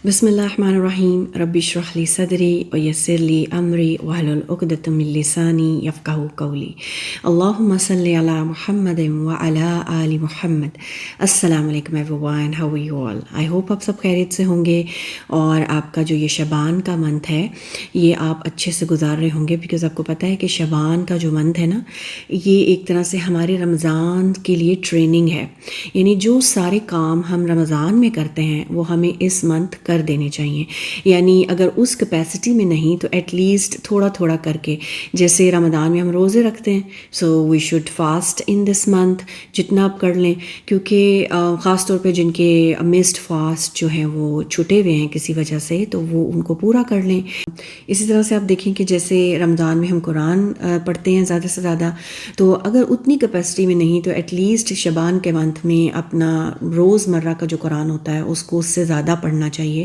بسم اللہ الرحمن الرحیم رب اشرح لی صدری ویسر لی امری واحلل عقدۃ من لسانی یفقہوا قولی اللہم صلی علی محمد وعلی آل محمد۔ السلام علیکم everyone, how are you all? I hope آپ سب خیریت سے ہوں گے اور آپ کا جو یہ شعبان کا منتھ ہے یہ آپ اچھے سے گزار رہے ہوں گے، بیکاز آپ کو پتہ ہے کہ شعبان کا جو منتھ ہے نا، یہ ایک طرح سے ہمارے رمضان کے لیے ٹریننگ ہے، یعنی جو سارے کام ہم رمضان میں کرتے ہیں وہ ہمیں اس منتھ کر دینے چاہیے، یعنی اگر اس کیپیسٹی میں نہیں تو ایٹ لیسٹ تھوڑا تھوڑا کر کے، جیسے رمضان میں ہم روزے رکھتے ہیں، so we should fast in this month, جتنا آپ کر لیں، کیونکہ خاص طور پہ جن کے مسڈ فاسٹ جو ہیں وہ چھٹے ہوئے ہیں کسی وجہ سے، تو وہ ان کو پورا کر لیں۔ اسی طرح سے آپ دیکھیں کہ جیسے رمضان میں ہم قرآن پڑھتے ہیں زیادہ سے زیادہ، تو اگر اتنی کیپیسٹی میں نہیں تو ایٹ لیسٹ شعبان کے منتھ میں اپنا روز مرہ کا جو قرآن ہوتا ہے اس کو اس سے زیادہ پڑھنا چاہیے۔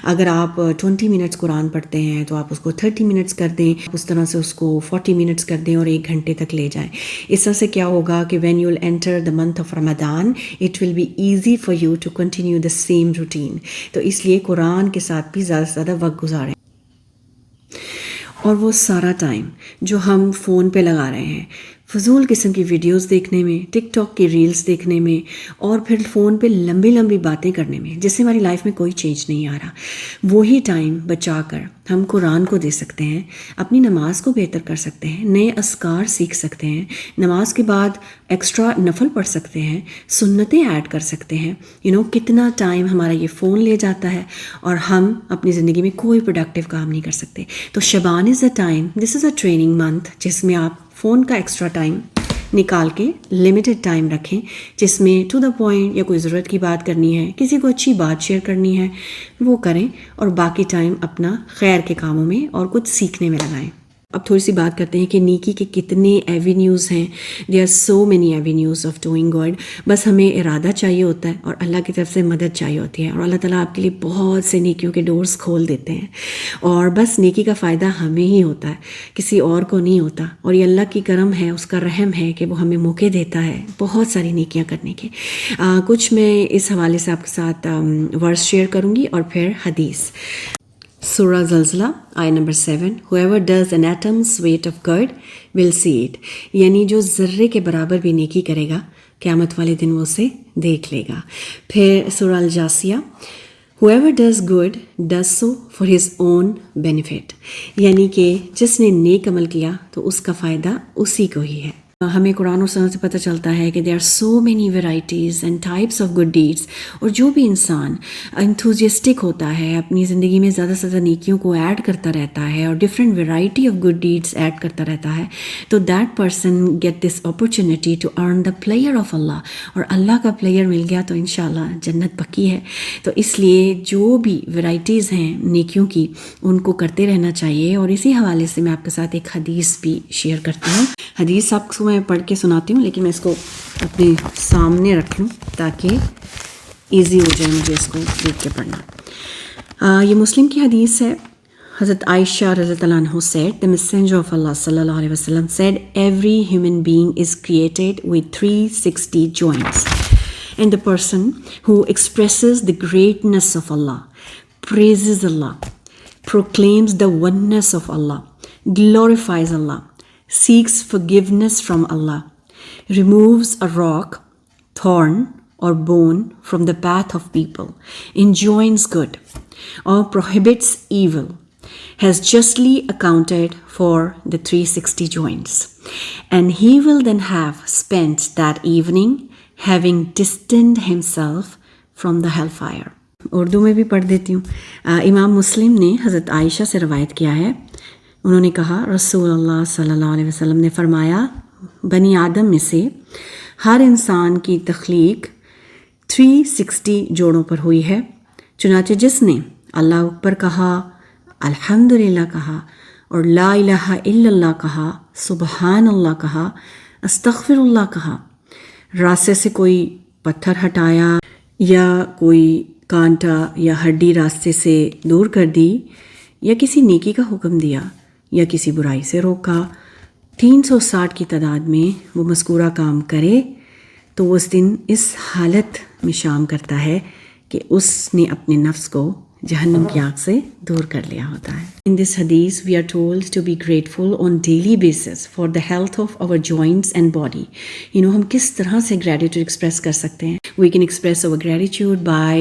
اگر آپ 20 منٹس قرآن پڑھتے ہیں تو آپ اس کو 30 منٹس کر دیں، اس طرح سے اس کو 40 منٹس کر دیں اور 1 گھنٹے تک لے جائیں۔ اس طرح سے کیا ہوگا کہ when you will enter the month of Ramadan it will be easy for you to continue the same routine۔ تو اس لیے قرآن کے ساتھ بھی زیادہ سے زیادہ وقت گزاریں، اور وہ سارا ٹائم جو ہم فون پہ لگا رہے ہیں فضول قسم کی ویڈیوز دیکھنے میں، ٹک ٹاک کی ریلز دیکھنے میں، اور پھر فون پہ لمبی لمبی باتیں کرنے میں، جس سے ہماری لائف میں کوئی چینج نہیں آ رہا، وہی ٹائم بچا کر ہم قرآن کو دے سکتے ہیں، اپنی نماز کو بہتر کر سکتے ہیں، نئے اذکار سیکھ سکتے ہیں، نماز کے بعد ایکسٹرا نفل پڑھ سکتے ہیں، سنتیں ایڈ کر سکتے ہیں۔ کتنا ٹائم ہمارا یہ فون لے جاتا ہے اور ہم اپنی زندگی میں کوئی پروڈکٹیو کام نہیں کر سکتے۔ تو Shaban is a time, this is a training month, جس میں آپ فون کا ایکسٹرا ٹائم نکال کے لمیٹڈ ٹائم رکھیں، جس میں ٹو دا پوائنٹ یا کوئی ضرورت کی بات کرنی ہے، کسی کو اچھی بات شیئر کرنی ہے وہ کریں، اور باقی ٹائم اپنا خیر کے کاموں میں اور کچھ سیکھنے میں لگائیں۔ اب تھوڑی سی بات کرتے ہیں کہ نیکی کے کتنے ایوینیوز ہیں۔ There are so many avenues of doing good, بس ہمیں ارادہ چاہیے ہوتا ہے اور اللہ کی طرف سے مدد چاہیے ہوتی ہے، اور اللہ تعالیٰ آپ کے لیے بہت سے نیکیوں کے ڈورز کھول دیتے ہیں، اور بس نیکی کا فائدہ ہمیں ہی ہوتا ہے، کسی اور کو نہیں ہوتا، اور یہ اللہ کی کرم ہے، اس کا رحم ہے کہ وہ ہمیں موقع دیتا ہے بہت ساری نیکیاں کرنے کے۔ کچھ میں اس حوالے سے آپ کے ساتھ ورس شیئر کروں گی اور پھر حدیث۔ سورہ زلزلہ آیہ number 7، whoever does an atom's weight of good will see it، یعنی جو ذرے کے برابر بھی نیکی کرے گا قیامت والے دن وہ اسے دیکھ لے گا۔ پھر سورہ الجاثیہ، whoever does good does so for his own benefit، یعنی کہ جس نے نیک عمل کیا تو اس کا فائدہ اسی کو ہی ہے۔ ہمیں قرآن و سنت سے پتہ چلتا ہے کہ there are so many varieties and types of good deeds، اور جو بھی انسان enthusiastic ہوتا ہے، اپنی زندگی میں زیادہ سے زیادہ نیکیوں کو ایڈ کرتا رہتا ہے اور different variety of good deeds add کرتا رہتا ہے، تو that person get this opportunity to earn the pleasure of Allah، اور اللہ کا pleasure مل گیا تو انشاءاللہ جنت پکی ہے۔ تو اس لیے جو بھی ورائٹیز ہیں نیکیوں کی ان کو کرتے رہنا چاہیے، اور اسی حوالے سے میں آپ کے ساتھ ایک حدیث بھی شیئر کرتی ہوں۔ حدیث آپ کو میں پڑھ کے سناتی ہوں، لیکن میں اس کو اپنے سامنے رکھ لوں تاکہ ایزی ہو جائے مجھے اس کو دیکھ کے پڑھنا۔ یہ مسلم کی حدیث ہے۔ حضرت عائشہ رضی اللہ عنہ said, the messenger of Allah صلی اللہ علیہ وسلم said, every human being is created with 360 joints, and the person who expresses the greatness of Allah, praises Allah, proclaims the oneness of Allah, glorifies Allah, seeks forgiveness from Allah, removes a rock, thorn or bone from the path of people, enjoins good or prohibits evil, has justly accounted for the 360 joints, and he will then have spent that evening having distanced himself from the hellfire۔ Urdu میں بھی پڑھ دیتی ہوں۔ امام مسلم نے حضرت عائشہ سے روایت کیا ہے، انہوں نے کہا رسول اللہ صلی اللہ علیہ وسلم نے فرمایا، بنی آدم میں سے ہر انسان کی تخلیق 360 جوڑوں پر ہوئی ہے، چنانچہ جس نے اللہ اکبر کہا، الحمدللہ کہا، اور لا الہ الا اللہ کہا، سبحان اللہ کہا، استغفر اللہ کہا، راستے سے کوئی پتھر ہٹایا یا کوئی کانٹا یا ہڈی راستے سے دور کر دی، یا کسی نیکی کا حکم دیا یا کسی برائی سے روکا، 360 کی تعداد میں وہ مذکورہ کام کرے، تو وہ اس دن اس حالت میں شام کرتا ہے کہ اس نے اپنے نفس کو جہنم کی آگ سے دور کر لیا ہوتا ہے. In this hadith, we are told to be grateful on daily basis for the health of our joints and body. ہم کس طرح سے gratitude express کر سکتے ہیں. We can express our gratitude by,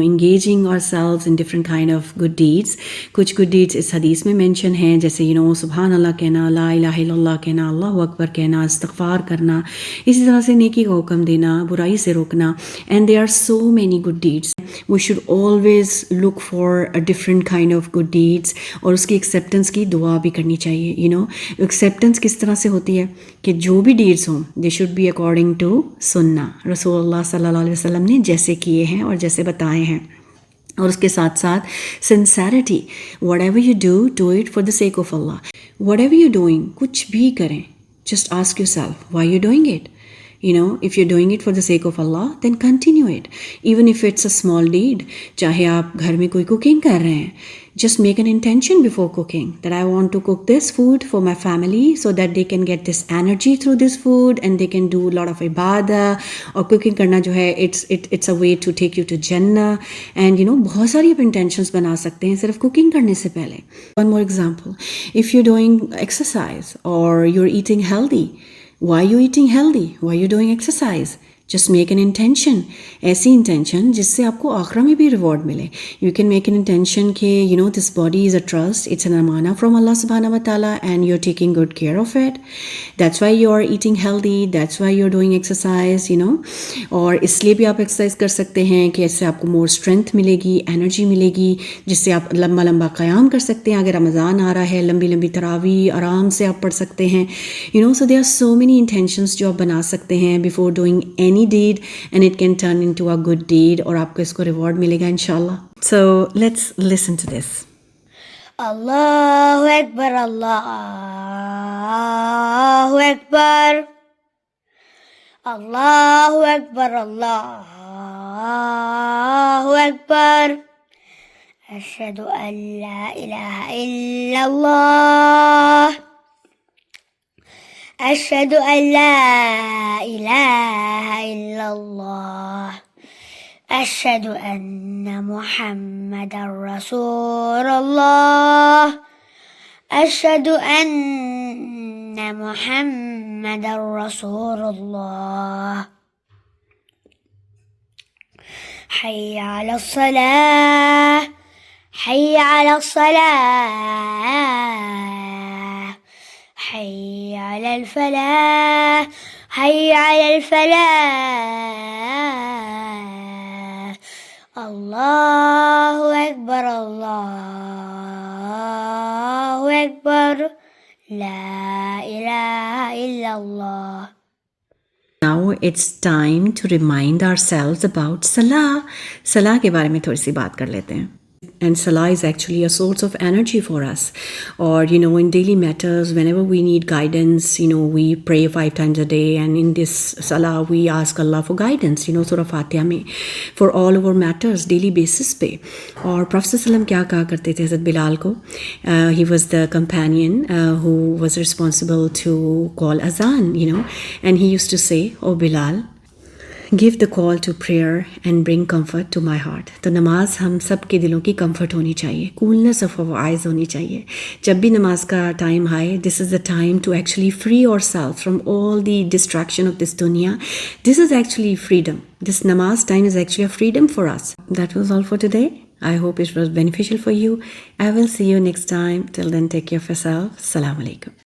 engaging ourselves in different kind of good deeds. کچھ good deeds اس حدیث میں mention ہیں, جیسے سبحان اللہ کہنا, لا الہ الا اللہ کہنا, اللہ اکبر کہنا, استغفار کرنا, اسی طرح سے نیکی کا حکم دینا, برائی سے روکنا. And there are so many good deeds. We should always look for a different kind of good deeds, اور اس کی ایکسیپٹنس کی دعا بھی کرنی چاہیے. ایکسیپٹنس کس طرح سے ہوتی ہے کہ جو بھی ڈیڈس ہوں they should be according to سنہ, رسول اللہ صلی اللہ علیہ وسلم نے جیسے کیے ہیں اور جیسے بتائے ہیں. اور اس کے ساتھ ساتھ sincerity, what ever you do it for the sake of Allah. What ever you doing, کچھ بھی کریں, just ask your self why you doing it. If you're doing it for the sake of Allah, then continue it. Even if it's a small deed, چاہے آپ گھر میں کوئی cooking کر رہے ہیں, just make an intention before cooking that I want to cook this food for my family so that they can get this energy through this food and they can do a lot of ibadah. اور cooking کرنا جو ہے it's a way to take you to Jannah. And بہت ساری آپ intentions بنا سکتے ہیں صرف cooking کرنے سے پہلے. One more example, if you're doing exercise or you're eating healthy, why are you eating healthy? Why are you doing exercise? Just make an intention. ایسی intention جس سے آپ کو آخرہ میں بھی ریوارڈ ملے. You can make an intention کہ this body is a trust, it's an amana from Allah subhanahu wa ta'ala and you're taking good care of it. That's why you're eating healthy, that's why you're doing exercise. اور اس لیے بھی آپ exercise کر سکتے ہیں کہ اس سے آپ کو more strength ملے گی, energy ملے گی, جس سے آپ لمبا قیام کر سکتے ہیں. اگر رمضان آ رہا ہے, لمبی تراویح آرام سے آپ پڑھ سکتے ہیں. So there are so many intentions جو آپ بنا سکتے ہیں before doing any deed, and it can turn into a good deed, اور آپ کو اس کو ریوارڈ ملے گا انشاءاللہ. So let's listen to this. Allahu Akbar, Allahu Akbar, Allahu Akbar, Allahu Akbar. Ashhadu an la ilaha illallah. أشهد أن لا إله إلا الله. أشهد أن محمدا رسول الله. أشهد أن محمدا رسول الله. حي على الصلاة. حي على الصلاة. حي على الفلاح. حي على الفلاح. الله أكبر, الله أكبر, لا إله إلا الله. Now it's time to remind ourselves about Salah. Salah کے بارے میں تھوڑی سی بات کر لیتے ہیں. And Salah is actually a source of energy for us. Or, in daily matters, whenever we need guidance, we pray 5 times a day. And in this Salah, we ask Allah for guidance, Surah Fatiha mein, for all our matters, daily basis pe. Or Prophet ﷺ kya kaha karte the Hazrat Bilal ko? He was the companion who was responsible to call azan, And he used to say, "Oh Bilal, give the call to prayer and bring comfort to my heart." تو نماز ہم سب کے دلوں کی comfort ہونی چاہیے, coolness of our eyes ہونی چاہیے. جب بھی نماز کا ٹائم آئے, this is the time to actually free ourselves from all the distraction of this dunya. This is actually freedom. This namaz time is actually a freedom for us. That was all for today. I hope it was beneficial for you. I will see you next time. Till then, take care of yourself. Assalamu alaikum.